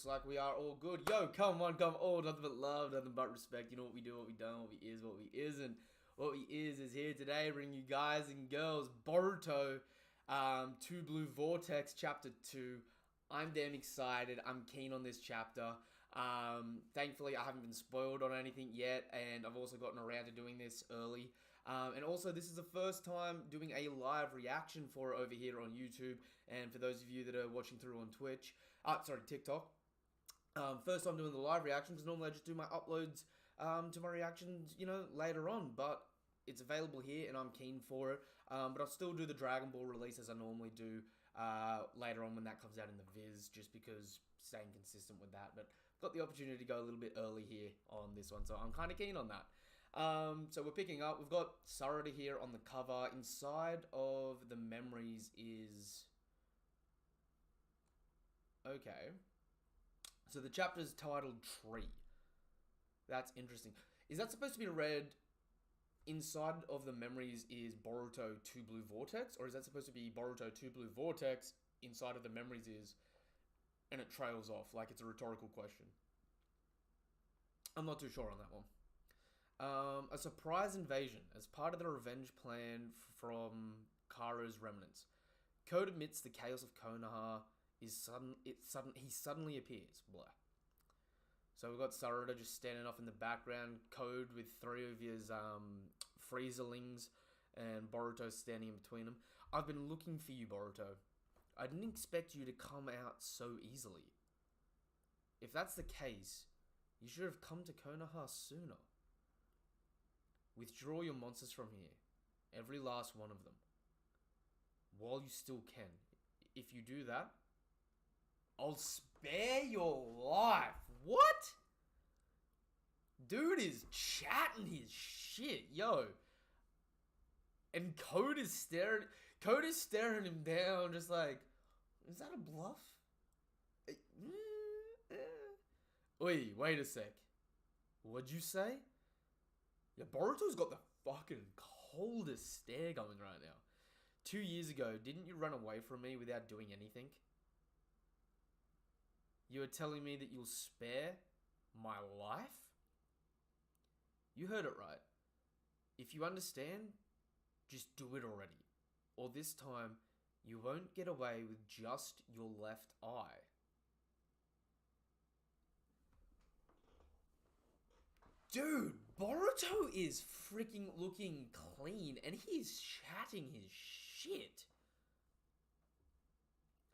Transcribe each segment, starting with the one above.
looks like we are all good. Yo, come on, come on. Nothing but love, nothing but respect. You know what we do, what we don't, what we is, what we isn't. What we is here today, bringing you guys and girls Boruto, 2 Blue Vortex, Chapter 2. I'm damn excited. I'm keen on this chapter. Thankfully, I haven't been spoiled on anything yet, and I've also gotten around to doing this early. And also, this is the first time doing a live reaction for it over here on YouTube. And for those of you that are watching through on TikTok. First time doing the live reaction, because normally I just do my uploads to my reactions, later on. But it's available here, and I'm keen for it. But I'll still do the Dragon Ball release as I normally do later on when that comes out in the Viz, just because staying consistent with that. But got the opportunity to go a little bit early here on this one, so I'm kind of keen on that. So we're picking up. We've got Sarada here on the cover. Inside of the memories is... Okay. So the chapter's titled Tree. That's interesting. Is that supposed to be read... Inside of the memories is Boruto 2 Blue Vortex? Or is that supposed to be Boruto 2 Blue Vortex, inside of the memories is... And it trails off, like it's a rhetorical question. I'm not too sure on that one. A surprise invasion as part of the revenge plan from Karo's remnants. Code admits the chaos of Konoha is sudden. He suddenly appears. Blah. So we've got Sarada just standing off in the background. Code with 3 of his Freezerlings, and Boruto standing in between them. I've been looking for you, Boruto. I didn't expect you to come out so easily. If that's the case, you should have come to Konoha sooner. Withdraw your monsters from here. Every last one of them. While you still can. If you do that, I'll spare your life. What? Dude is chatting his shit, yo. And Code is staring him down, just like, is that a bluff? Oi, wait a sec. What'd you say? Yeah, Boruto's got the fucking coldest stare going right now. 2 years ago, didn't you run away from me without doing anything? You are telling me that you'll spare my life? You heard it right. If you understand, just do it already. Or this time, you won't get away with just your left eye. Dude, Boruto is freaking looking clean, and he's chatting his shit.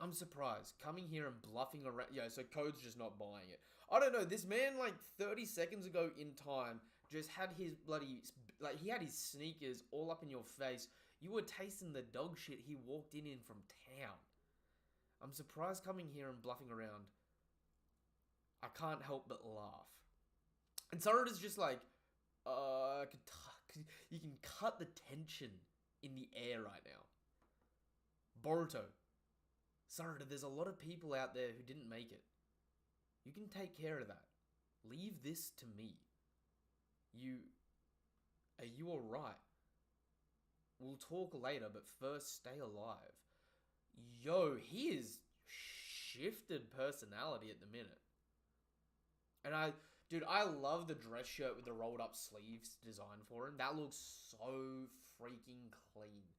I'm surprised. Coming here and bluffing around. Yeah, so Code's just not buying it. I don't know. This man, like 30 seconds ago in time, just had his bloody... Like, he had his sneakers all up in your face. You were tasting the dog shit he walked in from town. I'm surprised coming here and bluffing around. I can't help but laugh. And Sarada's just like... you can cut the tension in the air right now. Boruto. Sarada, there's a lot of people out there who didn't make it. You can take care of that. Leave this to me. Are you alright? We'll talk later, but first stay alive. Yo, he is shifted personality at the minute. And I love the dress shirt with the rolled up sleeves design for him. That looks so freaking clean.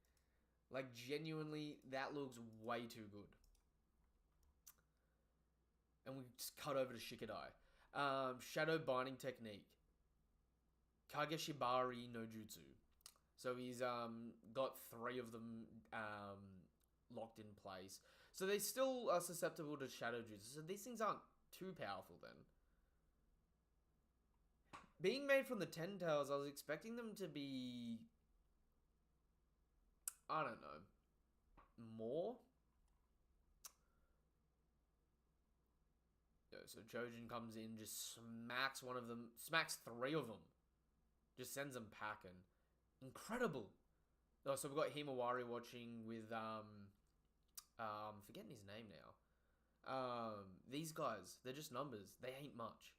Like, genuinely, that looks way too good. And we just cut over to Shikadai. Shadow Binding Technique. Kageshibari no Jutsu. So he's got 3 of them locked in place. So they still are susceptible to Shadow Jutsu. So these things aren't too powerful then. Being made from the Ten Tails, I was expecting them to be... I don't know. More? So Jojen comes in, just smacks one of them, smacks 3 of them. Just sends them packing. Incredible. Oh, so we've got Himawari watching with, forgetting his name now. These guys, they're just numbers. They ain't much.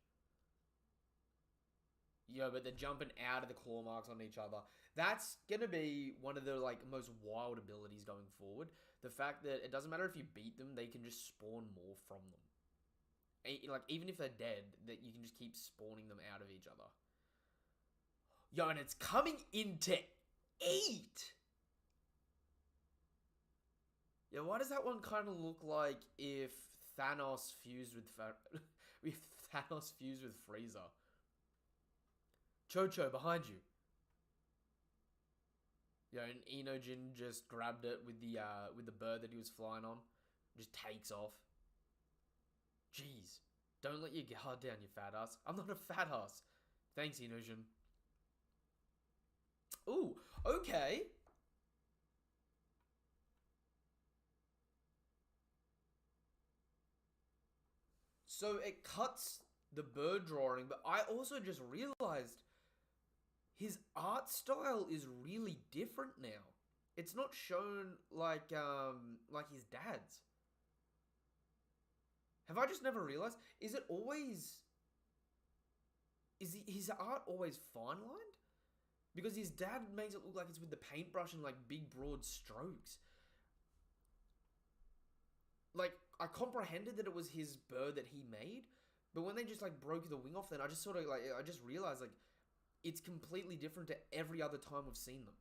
Yo, but they're jumping out of the claw marks on each other. That's going to be one of the most wild abilities going forward. The fact that it doesn't matter if you beat them, they can just spawn more from them. Like, even if they're dead, that you can just keep spawning them out of each other. Yo, and it's coming into 8! Yeah, why does that one kind of look like if Thanos fused with Thanos fused with Frieza? Chocho, behind you. Yeah, and Enojin just grabbed it with the bird that he was flying on. Just takes off. Jeez. Don't let your guard down, you fat ass. I'm not a fat ass. Thanks, Enojin. Ooh, okay. So it cuts the bird drawing, but I also just realized his art style is really different now. It's not shown like his dad's. Have I just never realized? Is it always... Is his art always fine-lined? Because his dad makes it look like it's with the paintbrush and like big broad strokes. Like, I comprehended that it was his bird that he made, but when they just like broke the wing off, then I just sort of like, I just realized like, it's completely different to every other time we've seen them.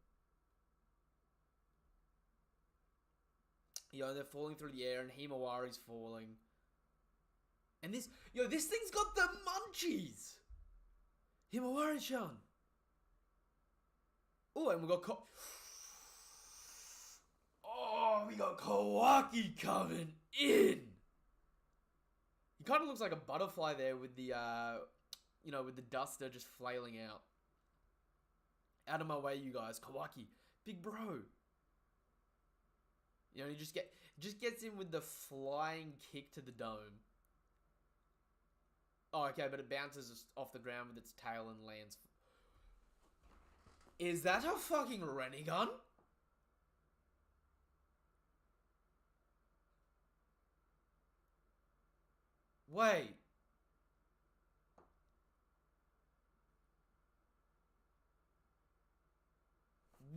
You know, they're falling through the air and Himawari's falling. And this thing's got the munchies! Himawari-chan! Oh, and we got we got Kawaki coming in! He kind of looks like a butterfly there with the, with the duster just flailing out. Out of my way, you guys. Kawaki. Big bro. You know, he just gets in with the flying kick to the dome. Oh, okay, but it bounces off the ground with its tail and lands. Is that a fucking Renegon? Wait.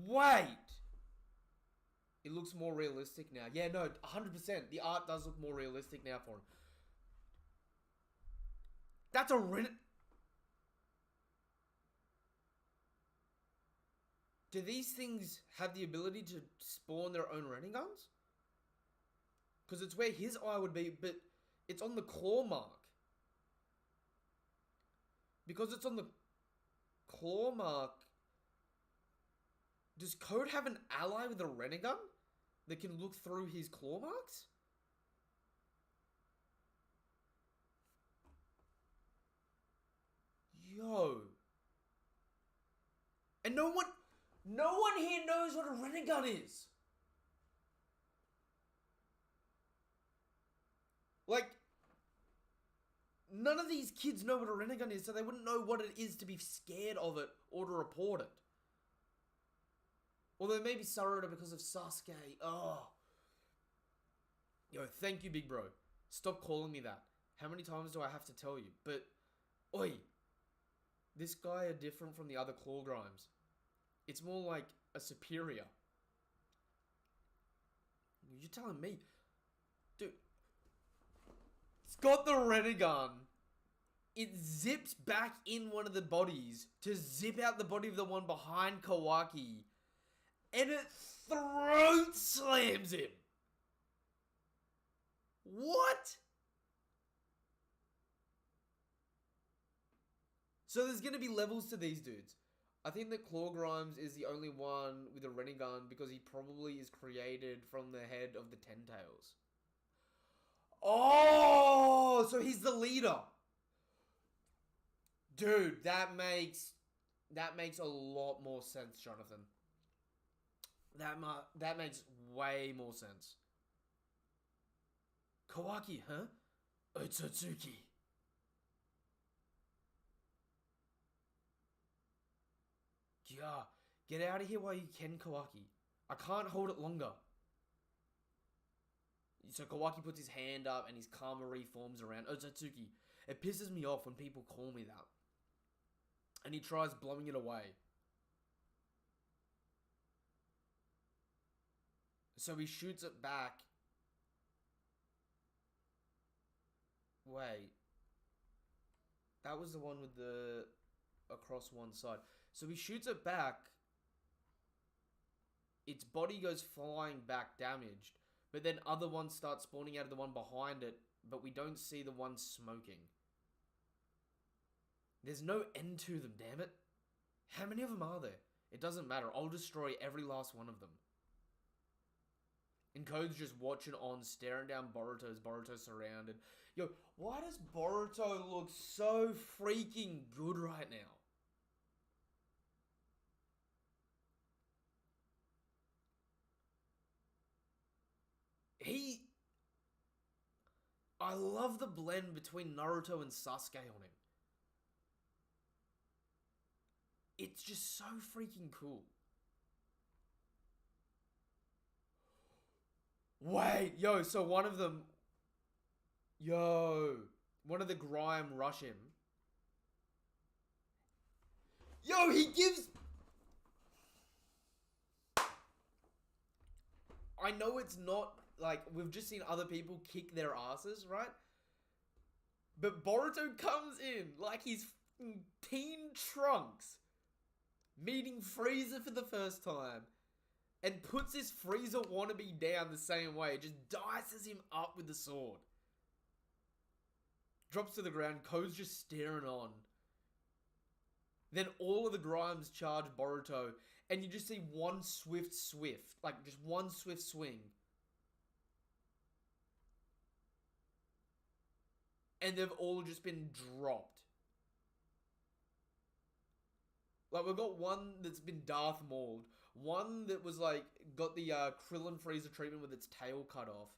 Wait. It looks more realistic now. Yeah, no, 100%. The art does look more realistic now for him. That's a Do these things have the ability to spawn their own Renegons? Because it's where his eye would be, but it's on the claw mark. Because it's on the claw mark, does Code have an ally with a Renegon that can look through his claw marks? Yo. And no one here knows what a Renegon is. Like, none of these kids know what a Renegon is, so they wouldn't know what it is to be scared of it or to report it. Although maybe Sarada because of Sasuke. Oh. Yo, thank you, big bro. Stop calling me that. How many times do I have to tell you? But, oi. This guy are different from the other Claw Grimes. It's more like a superior. You're telling me. Dude. It's got the Renegon. It zips back in one of the bodies to zip out the body of the one behind Kawaki. And it throat slams him. What? So there's going to be levels to these dudes. I think that Claw Grimes is the only one with a Renegon because he probably is created from the head of the Ten Tails. Oh, so he's the leader. Dude, that makes a lot more sense, Jonathan. That makes way more sense. Kawaki, huh? Otsutsuki. Yeah, get out of here while you can, Kawaki. I can't hold it longer. So Kawaki puts his hand up and his karma reforms around Otsutsuki. It pisses me off when people call me that. And he tries blowing it away. So he shoots it back. Wait. That was the one with the... across one side. So he shoots it back. Its body goes flying back damaged. But then other ones start spawning out of the one behind it. But we don't see the one smoking. There's no end to them, damn it. How many of them are there? It doesn't matter. I'll destroy every last one of them. And Code's just watching on, staring down Boruto as Boruto's surrounded. Yo, why does Boruto look so freaking good right now? I love the blend between Naruto and Sasuke on him. It's just so freaking cool. Wait, yo, so one of them... Yo, one of the Grime rush him. Yo, he gives... I know it's not, like, we've just seen other people kick their asses, right? But Boruto comes in like he's Teen Trunks meeting Frieza for the first time and puts his Frieza wannabe down the same way. Just dices him up with the sword. Drops to the ground. Ko's just staring on. Then all of the Grimes charge Boruto and you just see one swift, like just one swift swing. And they've all just been dropped. Like, we've got one that's been Darth Mauled. One that was, like, got the Krillin Frieza treatment with its tail cut off.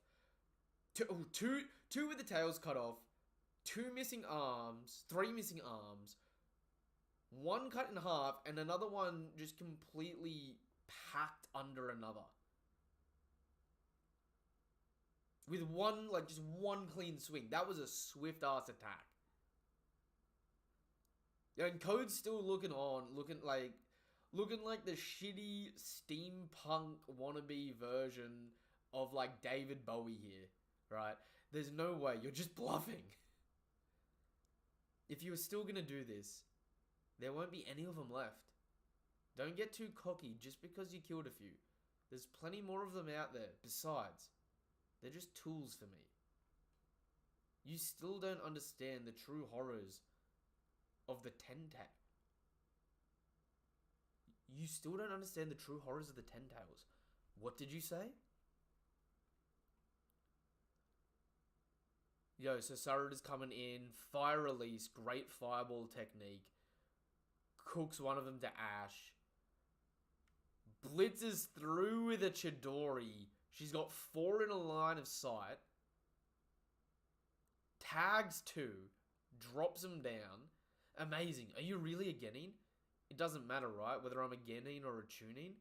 Two with the tails cut off. 2 missing arms. 3 missing arms. 1 cut in half. And another one just completely packed under another. With one, like, just one clean swing. That was a swift-ass attack. Yeah, and Code's still looking on, looking like the shitty steampunk wannabe version of, like, David Bowie here, right? There's no way. You're just bluffing. If you were still gonna do this, there won't be any of them left. Don't get too cocky just because you killed a few. There's plenty more of them out there. Besides, they're just tools for me. You still don't understand the true horrors of the Tentacle. You still don't understand the true horrors of the Tentails. What did you say? Yo, so Sarada's coming in. Fire release. Great fireball technique. Cooks one of them to ash. Blitzes through with a Chidori. She's got 4 in a line of sight. Tags 2. Drops them down. Amazing. Are you really a Genin? It doesn't matter, right? Whether I'm a Genin or a Chunin.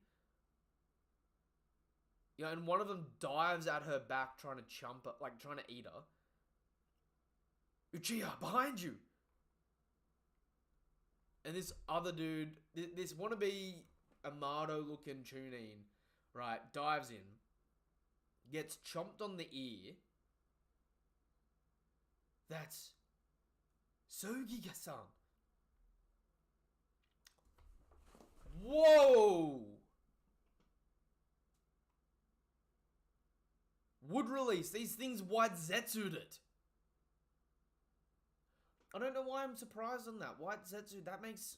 Yeah, and one of them dives at her back trying to chump her, like trying to eat her. Uchiha, behind you! And this other dude, this wannabe Amado looking Chunin, right, dives in. Gets chomped on the ear. That's Sogiga-san. Whoa! Wood release. These things white Zetsu'd it. I don't know why I'm surprised on that. White Zetsu, that makes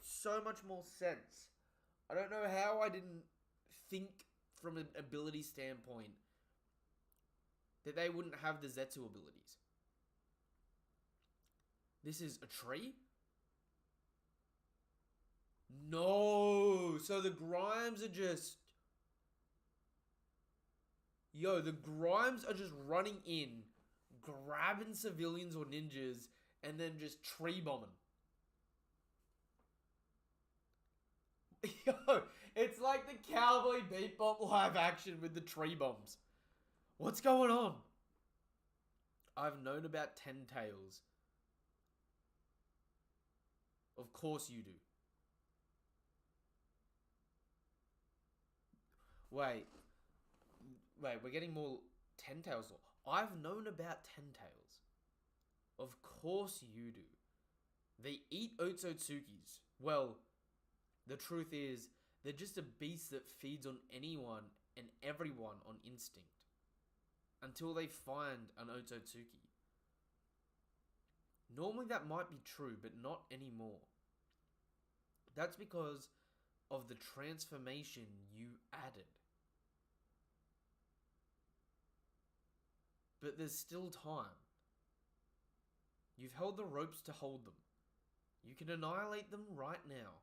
so much more sense. I don't know how I didn't think from an ability standpoint that they wouldn't have the Zetsu abilities. This is a tree? No! So the Grimes are just... Yo, the Grimes are just running in, grabbing civilians or ninjas, and then just tree bombing. Yo, it's like the Cowboy Bebop live action with the tree bombs. What's going on? I've known about 10 Tails. Of course you do. Wait, we're getting more 10 Tails. I've known about 10 Tails. Of course you do. They eat Otsutsukis. Well, the truth is, they're just a beast that feeds on anyone and everyone on instinct. Until they find an Otsutsuki. Normally that might be true, but not anymore. That's because of the transformation you added. But there's still time. You've held the ropes to hold them. You can annihilate them right now.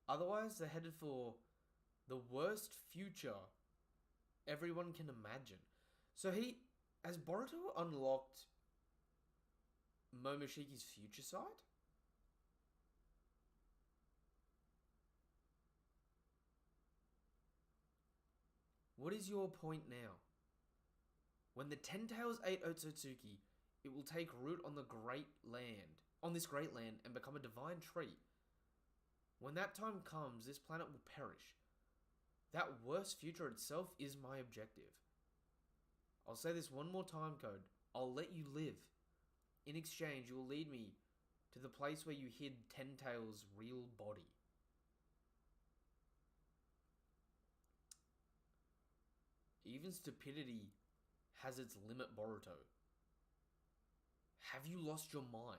Otherwise, they're headed for the worst future everyone can imagine. So has Boruto unlocked Momoshiki's future side? What is your point now? When the Ten Tails ate Otsutsuki, it will take root on this great land, and become a divine tree. When that time comes, this planet will perish. That worst future itself is my objective. I'll say this one more time, Code. I'll let you live. In exchange, you will lead me to the place where you hid Ten Tails' real body. Even stupidity has its limit, Boruto. Have you lost your mind?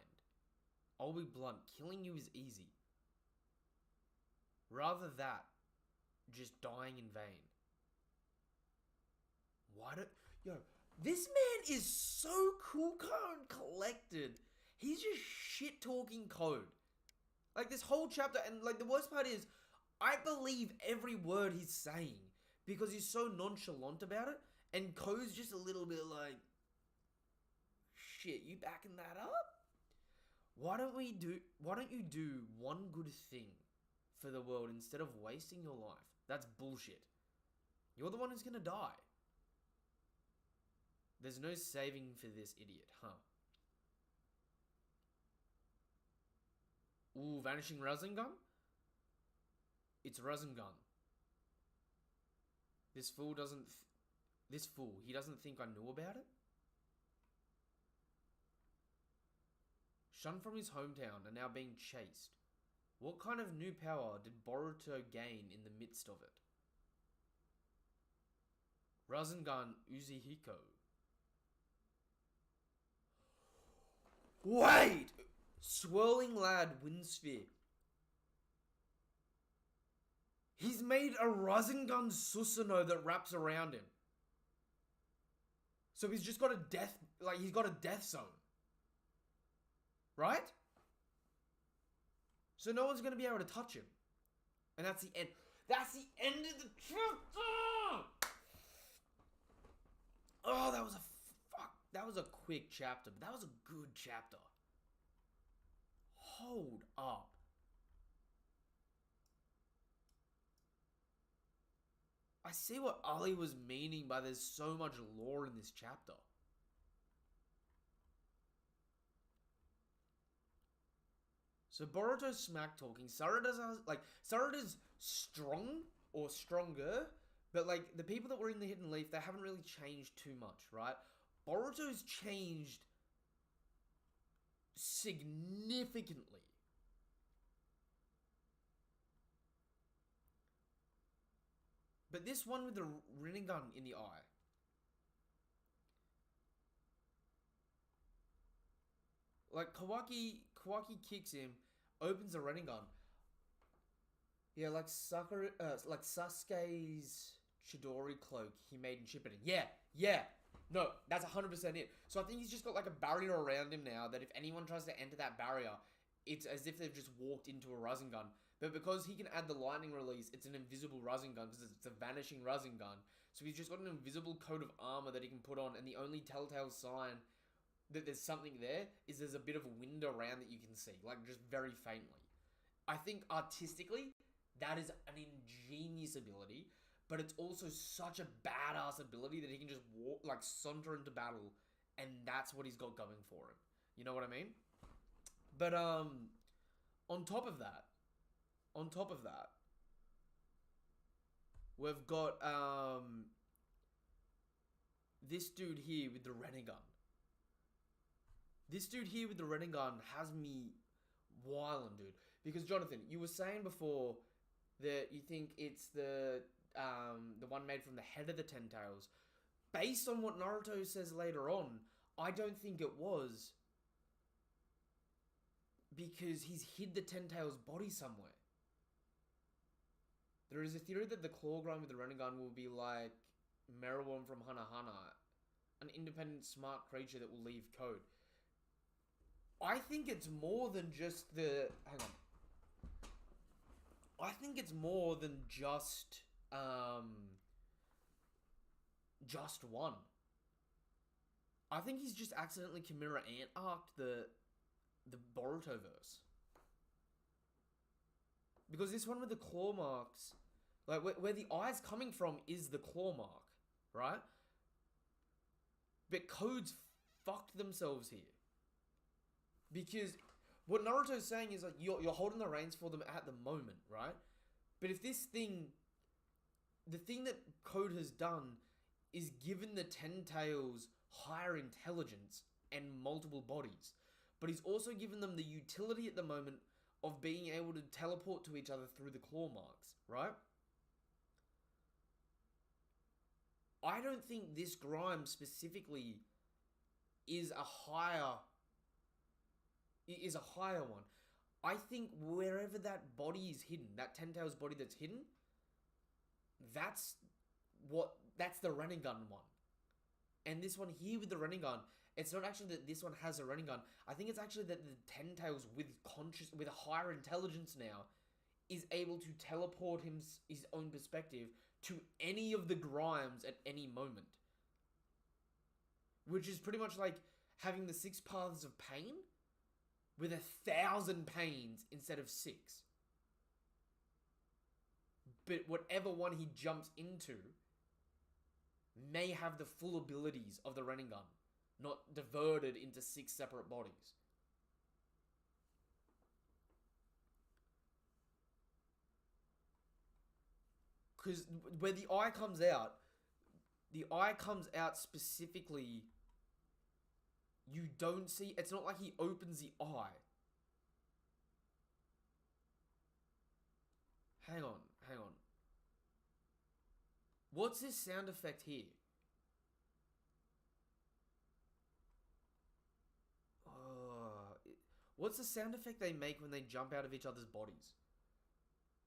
I'll be blunt, killing you is easy. Rather that, just dying in vain. This man is so cool, calm, and collected. He's just shit-talking Code. Like, this whole chapter, and like, the worst part is, I believe every word he's saying, because he's so nonchalant about it, and Code's just a little bit like, shit, you backing that up? Why don't you do one good thing for the world instead of wasting your life? That's bullshit. You're the one who's gonna die. There's no saving for this idiot, huh? Ooh, Vanishing Rasengan? It's Rasengan. This fool, he doesn't think I knew about it? Shunned from his hometown and now being chased. What kind of new power did Boruto gain in the midst of it? Rasengan Uzihiko. Wait! Swirling Lad Windsphere. He's made a Rasengan Susanoo that wraps around him. So he's just got he's got a death zone. Right? So no one's going to be able to touch him. And that's the end. That's the end of the chapter! Oh, that was a quick chapter, but that was a good chapter. Hold up. I see what Ali was meaning by there's so much lore in this chapter. So Boruto's smack talking. Sarada's strong or stronger, but like the people that were in the Hidden Leaf, they haven't really changed too much, right? Boruto's changed significantly. But this one with the Rinnegan in the eye. Like Kawaki kicks him, opens the Rinnegan. Yeah, like Sasuke's Chidori cloak he made in Shippuden. Yeah. No, that's 100% it. So I think he's just got like a barrier around him now that if anyone tries to enter that barrier, it's as if they've just walked into a Rasengan. But because he can add the lightning release, it's an invisible Rasengan because it's a vanishing Rasengan. So he's just got an invisible coat of armor that he can put on, and the only telltale sign that there's something there is there's a bit of a wind around that you can see, like just very faintly. I think artistically, that is an ingenious ability, but it's also such a badass ability that he can just walk, like saunter into battle, and that's what he's got going for him. You know what I mean? But on top of that, we've got this dude here with the Rinnegan. This dude here with the Rinnegan has me wildin', dude. Because Jonathan, you were saying before that you think it's the one made from the head of the Ten Tails. Based on what Naruto says later on, I don't think it was. Because he's hid the Ten Tails body somewhere. There is a theory that the claw grind with the Rinnegan will be like Merowon from Hana Hana, an independent, smart creature that will leave Code. I think it's more than just the... Hang on. I think it's more than just one. I think he's just accidentally Chimera Ant-arced the Boruto verse. Because this one with the claw marks, like where the eye's coming from is the claw mark, right? But Code's fucked themselves here. Because what Naruto's saying is like you're holding the reins for them at the moment, right? But if this thing, the thing that Code has done is given the Ten Tails higher intelligence and multiple bodies. But he's also given them the utility at the moment of being able to teleport to each other through the claw marks, right? I don't think this Grime specifically is a higher one. I think wherever that body is hidden, that Ten Tails body that's hidden, that's the Rinnegan one. And this one here with the Rinnegan, it's not actually that this one has a Rinnegan. I think it's actually that the Ten Tails with a higher intelligence now is able to teleport his own perspective to any of the Grimes at any moment. Which is pretty much like having the 6 paths of pain with 1,000 pains instead of 6. But whatever one he jumps into may have the full abilities of the Rinnegan, not diverted into 6 separate bodies. Because where the eye comes out specifically, you don't see, it's not like he opens the eye. Hang on. What's this sound effect here? What's the sound effect they make when they jump out of each other's bodies?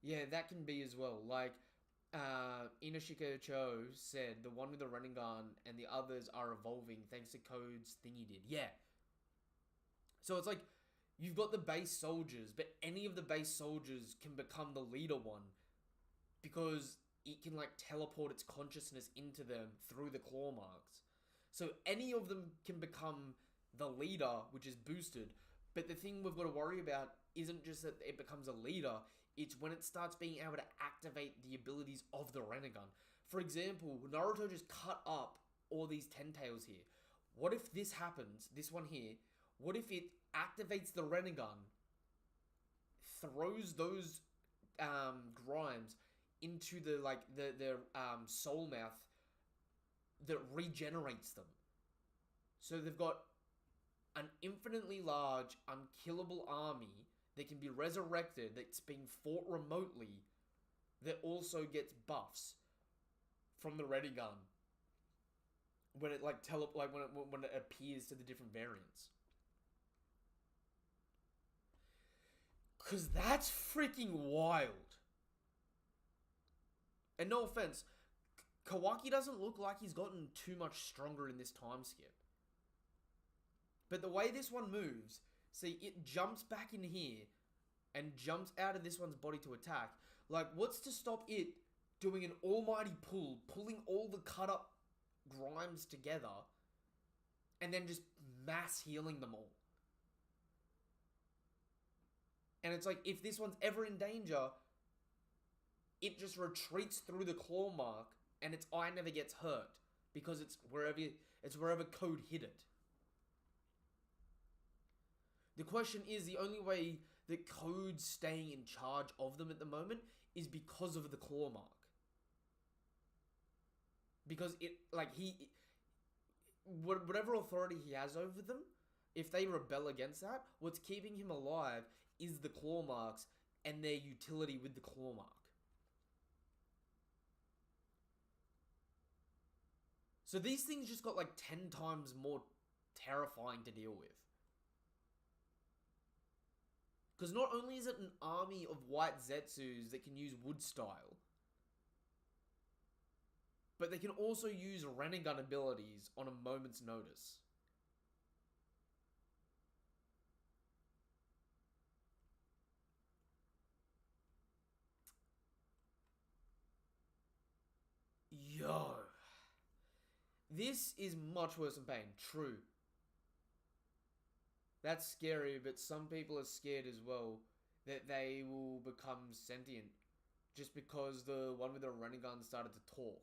Yeah, that can be as well. Like, Inoshika Cho said, the one with the Rinnegan and the others are evolving thanks to Code's thing he did. Yeah. So it's like, you've got the base soldiers, but any of the base soldiers can become the leader one because it can like teleport its consciousness into them through the claw marks. So any of them can become the leader, which is boosted. But the thing we've got to worry about isn't just that it becomes a leader, it's when it starts being able to activate the abilities of the Rinnegan. For example, Naruto just cut up all these Ten Tails here. What if this happens, this one here, what if it activates the Rinnegan, throws those Grimes into the soul mouth that regenerates them. So they've got an infinitely large, unkillable army that can be resurrected, that's being fought remotely, that also gets buffs from the Rinnegan when it when it appears to the different variants. Cause that's freaking wild. And no offense, Kawaki doesn't look like he's gotten too much stronger in this time skip. But the way this one moves, see, it jumps back in here and jumps out of this one's body to attack. Like, what's to stop it doing an almighty pull, pulling all the cut up Grimes together, and then just mass healing them all? And it's like, if this one's ever in danger, it just retreats through the claw mark and its eye never gets hurt because it's wherever Code hid it. The question is, the only way that Code's staying in charge of them at the moment is because of the claw mark. Because whatever authority he has over them, If they rebel against that, what's keeping him alive is the claw marks and their utility with the claw mark. So these things just got like 10 times more terrifying to deal with. Because not only is it an army of white Zetsus that can use wood style, but they can also use Renegun abilities on a moment's notice. Yo. This is much worse than pain. True. That's scary, but some people are scared as well that they will become sentient just because the one with the Renegun started to talk.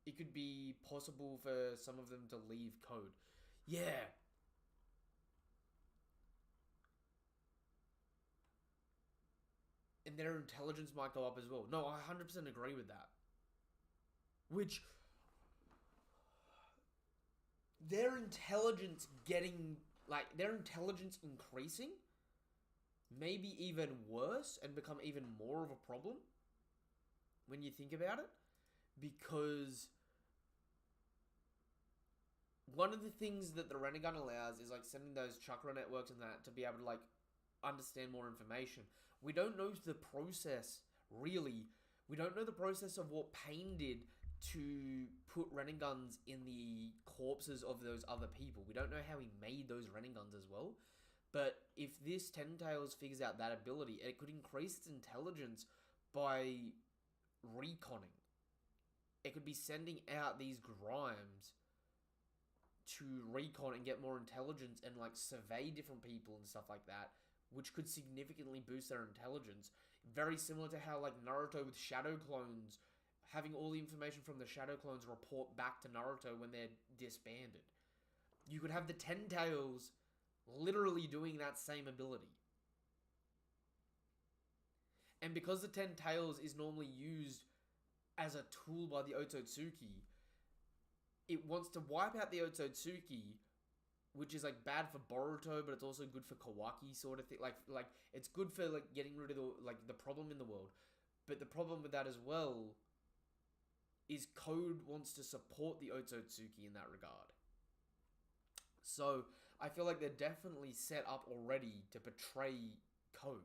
It could be possible for some of them to leave code. Yeah. And their intelligence might go up as well. No, I 100% agree with that. Which... their intelligence getting... like, their intelligence increasing may be even worse and become even more of a problem when you think about it. Because one of the things that the Renegun allows is, like, sending those chakra networks and that to be able to, like, understand more information. We don't know the process, really. We don't know the process of what Pain did to put Reneguns in the corpses of those other people. We don't know how he made those Reneguns as well. But if this Ten Tails figures out that ability, it could increase its intelligence by reconning. It could be sending out these Grimes to recon and get more intelligence and, like, survey different people and stuff like that, which could significantly boost their intelligence. Very similar to how, like, Naruto with Shadow Clones, having all the information from the Shadow Clones report back to Naruto when they're disbanded. You could have the Ten Tails literally doing that same ability. And because the Ten Tails is normally used as a tool by the Otsutsuki, it wants to wipe out the Otsutsuki, which is, like, bad for Boruto, but it's also good for Kawaki sort of thing. Like it's good for, like, getting rid of the problem in the world. But the problem with that as well is Code wants to support the Otsutsuki in that regard. So I feel like they're definitely set up already to betray Code.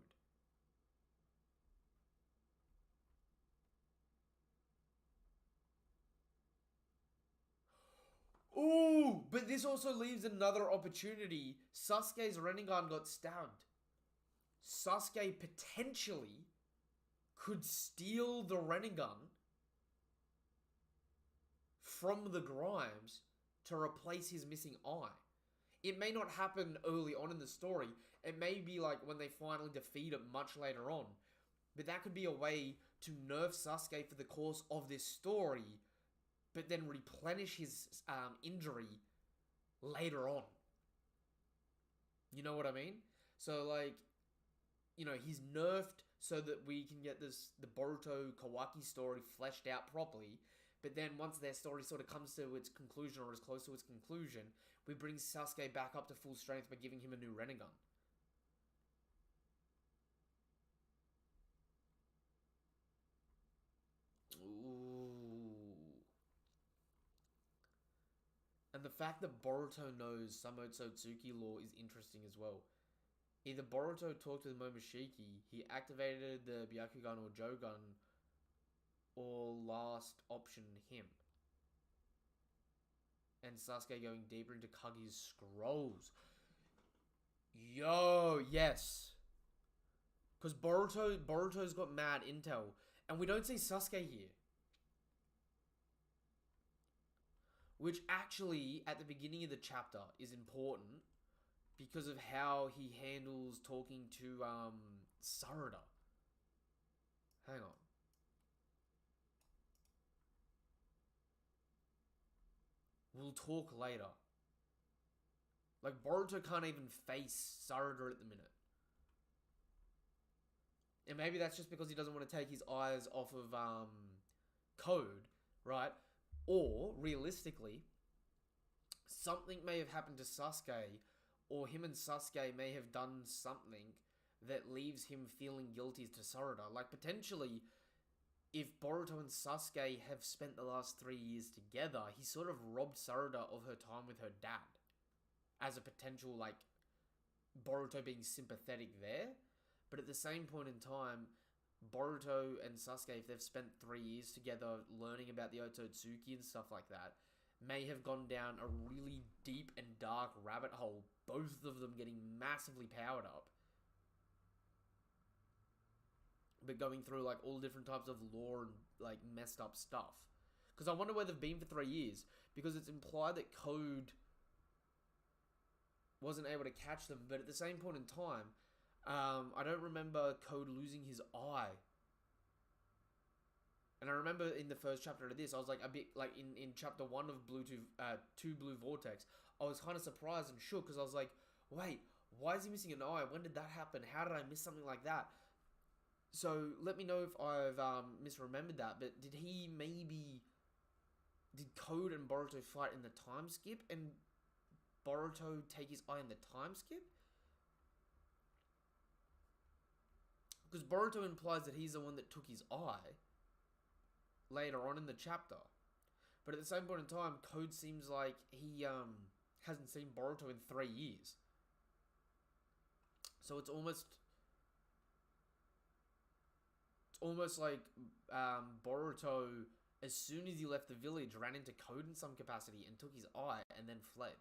Ooh, but this also leaves another opportunity. Sasuke's Renegun got stabbed. Sasuke potentially could steal the Renegun from the Grimes to replace his missing eye. It may not happen early on in the story. It may be like when they finally defeat it much later on. But that could be a way to nerf Sasuke for the course of this story, but then replenish his injury later on. You know what I mean? So, like, you know, he's nerfed so that we can get the Boruto Kawaki story fleshed out properly. But then once their story sort of comes to its conclusion or is close to its conclusion, we bring Sasuke back up to full strength by giving him a new Renegun. Ooh. And the fact that Boruto knows some Otsutsuki lore is interesting as well. Either Boruto talked with Momoshiki, he activated the Byakugan or Jogan, or last option him. And Sasuke going deeper into Kage's scrolls. Yo, yes. Because Boruto's got mad intel. And we don't see Sasuke here. Which actually, at the beginning of the chapter, is important. Because of how he handles talking to Sarada. Hang on. We'll talk later. Like, Boruto can't even face Sarada at the minute. And maybe that's just because he doesn't want to take his eyes off of Code, right? Or, realistically, something may have happened to Sasuke, or him and Sasuke may have done something that leaves him feeling guilty to Sarada. Like, potentially, if Boruto and Sasuke have spent the last 3 years together, he sort of robbed Sarada of her time with her dad. As a potential, like, Boruto being sympathetic there. But at the same point in time, Boruto and Sasuke, if they've spent 3 years together learning about the Otsutsuki and stuff like that, may have gone down a really deep and dark rabbit hole, both of them getting massively powered up. But going through, like, all different types of lore and, like, messed up stuff. Because I wonder where they've been for 3 years. Because it's implied that Code wasn't able to catch them. But at the same point in time, I don't remember Code losing his eye. And I remember in the first chapter of this, I was like a bit, like in chapter 1 of 2 Blue Vortex, I was kind of surprised and shook because I was like, wait, why is he missing an eye? When did that happen? How did I miss something like that? So let me know if I've misremembered that, but did Code and Boruto fight in the time skip and Boruto take his eye in the time skip? Because Boruto implies that he's the one that took his eye later on in the chapter. But at the same point in time, Code seems like he hasn't seen Boruto in 3 years. So it's almost like Boruto, as soon as he left the village, ran into Code in some capacity and took his eye and then fled.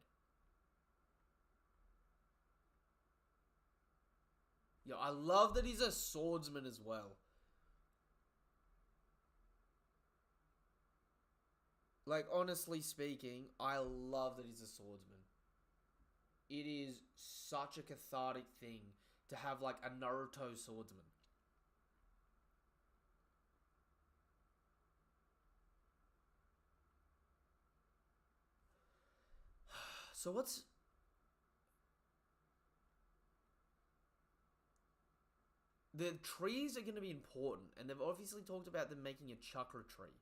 Yo, I love that he's a swordsman as well. Like, honestly speaking, I love that he's a swordsman. It is such a cathartic thing to have, like, a Naruto swordsman. So what's... The trees are going to be important, and they've obviously talked about them making a chakra tree.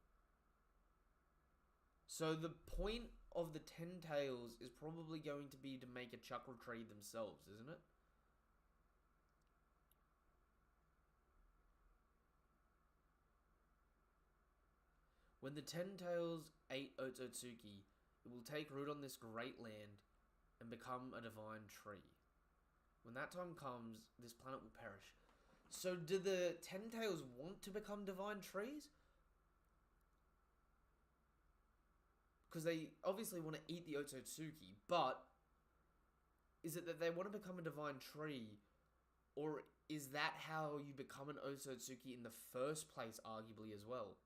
So the point of the 10 tails is probably going to be to make a chakra tree themselves, isn't it? When the 10 tails ate Otsutsuki, it will take root on this great land and become a divine tree. When that time comes, this planet will perish. So do the 10 tails want to become divine trees? Because they obviously want to eat the Otsutsuki, but is it that they want to become a divine tree, or is that how you become an Otsutsuki in the first place, arguably, as well?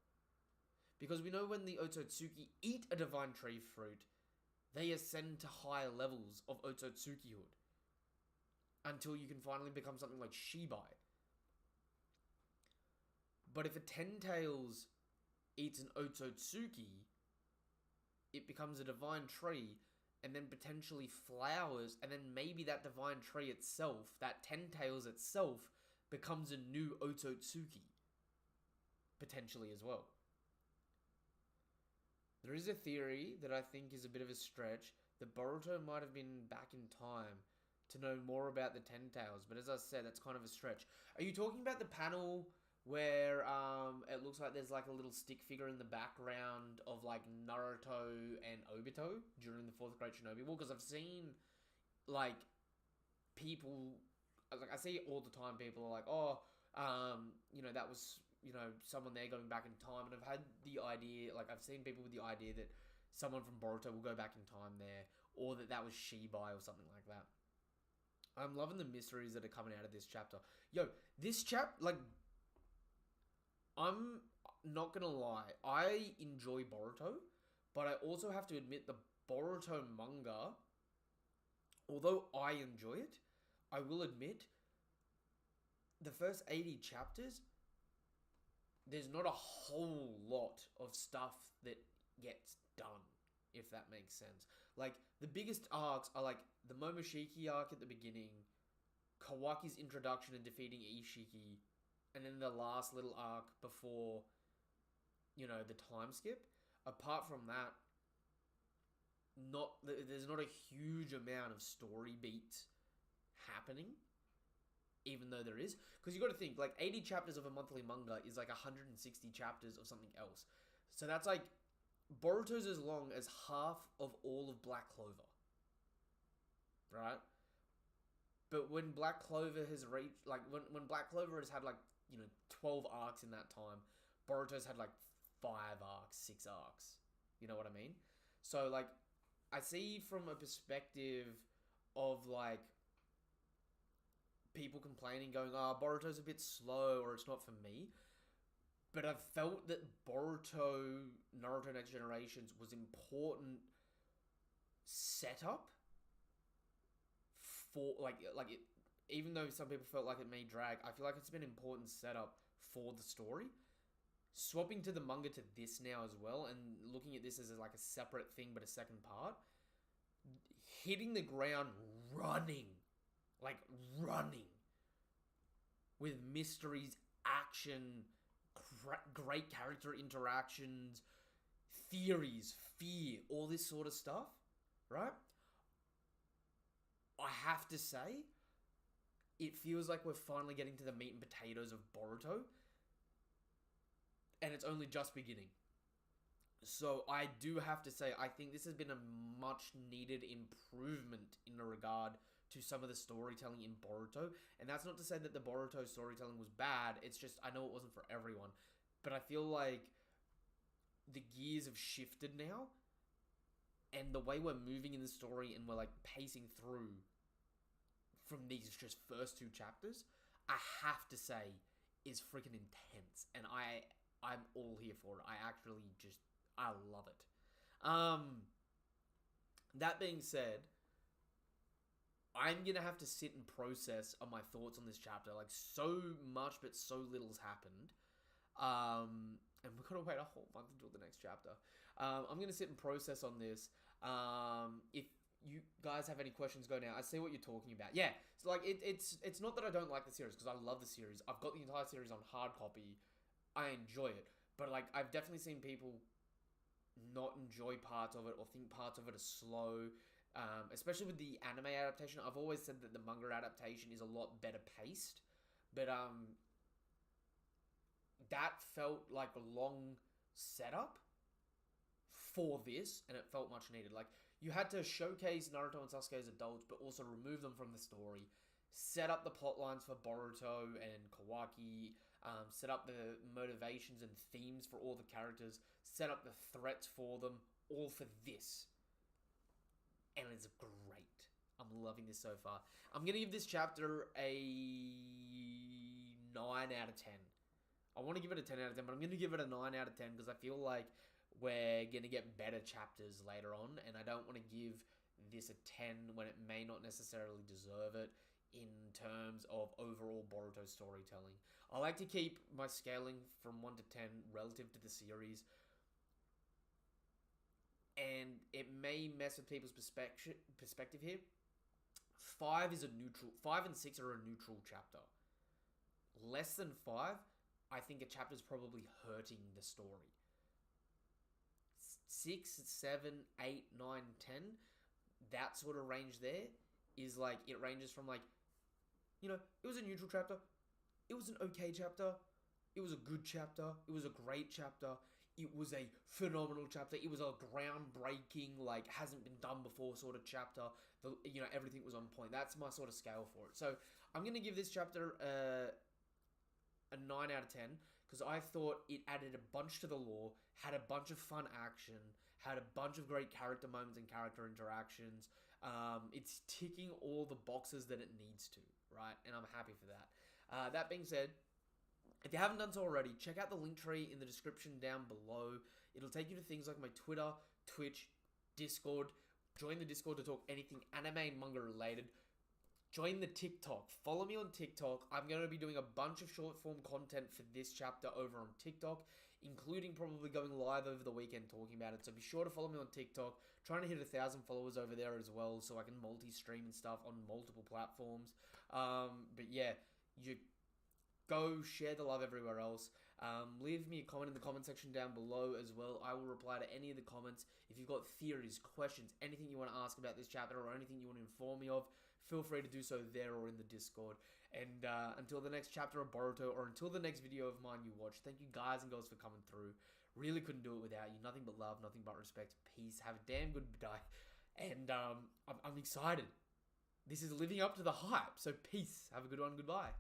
Because we know when the Otsutsuki eat a divine tree fruit, they ascend to higher levels of Otsutsuki-hood until you can finally become something like Shibai. But if a 10 tails eats an Otsutsuki, it becomes a divine tree, and then potentially flowers, and then maybe that divine tree itself, that 10 tails itself, becomes a new Otsutsuki. Potentially as well. There is a theory that I think is a bit of a stretch, that Boruto might have been back in time to know more about the 10 tails, but as I said, that's kind of a stretch. Are you talking about the panel where it looks like there's like a little stick figure in the background of like Naruto and Obito during the 4th Great Shinobi War? Because I've seen like people, like I see all the time people are like, oh, you know, that was, you know, someone there going back in time. And I've had the idea, like I've seen people with the idea that someone from Boruto will go back in time there, or that was Shibai or something like that. I'm loving the mysteries that are coming out of this chapter. Yo, this like, I'm not gonna lie, I enjoy Boruto, but I also have to admit the Boruto manga, although I enjoy it, I will admit, the first 80 chapters, there's not a whole lot of stuff that gets done, if that makes sense. Like, the biggest arcs are like the Momoshiki arc at the beginning, Kawaki's introduction and defeating Ishiki, and then the last little arc before, you know, the time skip. Apart from that, there's not a huge amount of story beats happening, even though there is. Because you got to think, like, 80 chapters of a monthly manga is like 160 chapters of something else. So that's like, Boruto's as long as half of all of Black Clover. Right? But when Black Clover has reached, like, when Black Clover has had, like, 12 arcs in that time, Boruto's had, like, 5 arcs, 6 arcs. You know what I mean? So, like, I see from a perspective of, like, people complaining, going, Boruto's a bit slow, or it's not for me. But I felt that Boruto, Naruto Next Generations was important setup for, even though some people felt like it may drag, I feel like it's been important setup for the story. Swapping to the manga to this now as well, and looking at this as like a separate thing but a second part, hitting the ground running, with mysteries, action, great character interactions, theories, fear, all this sort of stuff, right? I have to say, it feels like we're finally getting to the meat and potatoes of Boruto, and it's only just beginning. So I do have to say, I think this has been a much needed improvement in regard to some of the storytelling in Boruto. And that's not to say that the Boruto storytelling was bad, it's just, I know it wasn't for everyone. But I feel like the gears have shifted now, and the way we're moving in the story and we're like pacing through from these just first 2 chapters, I have to say, is freaking intense. And I'm all here for it. I love it. That being said, I'm gonna have to sit and process on my thoughts on this chapter. Like, so much, but so little's happened. And we're gonna wait a whole month until the next chapter. I'm gonna sit and process on this. If you guys have any questions, go now. I see what you're talking about. Yeah, so like it's not that I don't like the series, because I love the series. I've got the entire series on hard copy. I enjoy it, but like I've definitely seen people not enjoy parts of it or think parts of it are slow. Especially with the anime adaptation. I've always said that the manga adaptation is a lot better paced, but that felt like a long setup for this, and it felt much needed. Like, you had to showcase Naruto and Sasuke as adults, but also remove them from the story, set up the plot lines for Boruto and Kawaki, set up the motivations and themes for all the characters, set up the threats for them, all for this. And it's great. I'm loving this so far. I'm going to give this chapter a 9 out of 10. I want to give it a 10 out of 10, but I'm going to give it a 9 out of 10 because I feel like we're going to get better chapters later on, and I don't want to give this a 10 when it may not necessarily deserve it in terms of overall Boruto storytelling. I like to keep my scaling from 1 to 10 relative to the series, and it may mess with people's perspective here. 5 is a neutral. 5 and 6 are a neutral chapter. Less than 5, I think a chapter's probably hurting the story. 6, 7, 8, 9, 10, that sort of range there is like, it ranges from like, it was a neutral chapter, it was an okay chapter, it was a good chapter, it was a great chapter, it was a phenomenal chapter, it was a groundbreaking, like, hasn't been done before sort of chapter, everything was on point. That's my sort of scale for it. So I'm going to give this chapter a 9 out of 10, because I thought it added a bunch to the lore, had a bunch of fun action, had a bunch of great character moments and character interactions. It's ticking all the boxes that it needs to, right? And I'm happy for that. That being said, if you haven't done so already, check out the link tree in the description down below. It'll take you to things like my Twitter, Twitch, Discord. Join the Discord to talk anything anime and manga related. Join the TikTok. Follow me on TikTok. I'm going to be doing a bunch of short form content for this chapter over on TikTok, including probably going live over the weekend talking about it. So be sure to follow me on TikTok. Trying to hit 1,000 followers over there as well, so I can multi-stream and stuff on multiple platforms. But yeah, go share the love everywhere else. Leave me a comment in the comment section down below as well. I will reply to any of the comments. If you've got theories, questions, anything you want to ask about this chapter or anything you want to inform me of, feel free to do so there or in the Discord. And until the next chapter of Boruto or until the next video of mine you watch, thank you guys and girls for coming through. Really couldn't do it without you. Nothing but love, nothing but respect. Peace. Have a damn good day. And I'm excited. This is living up to the hype. So peace. Have a good one. Goodbye.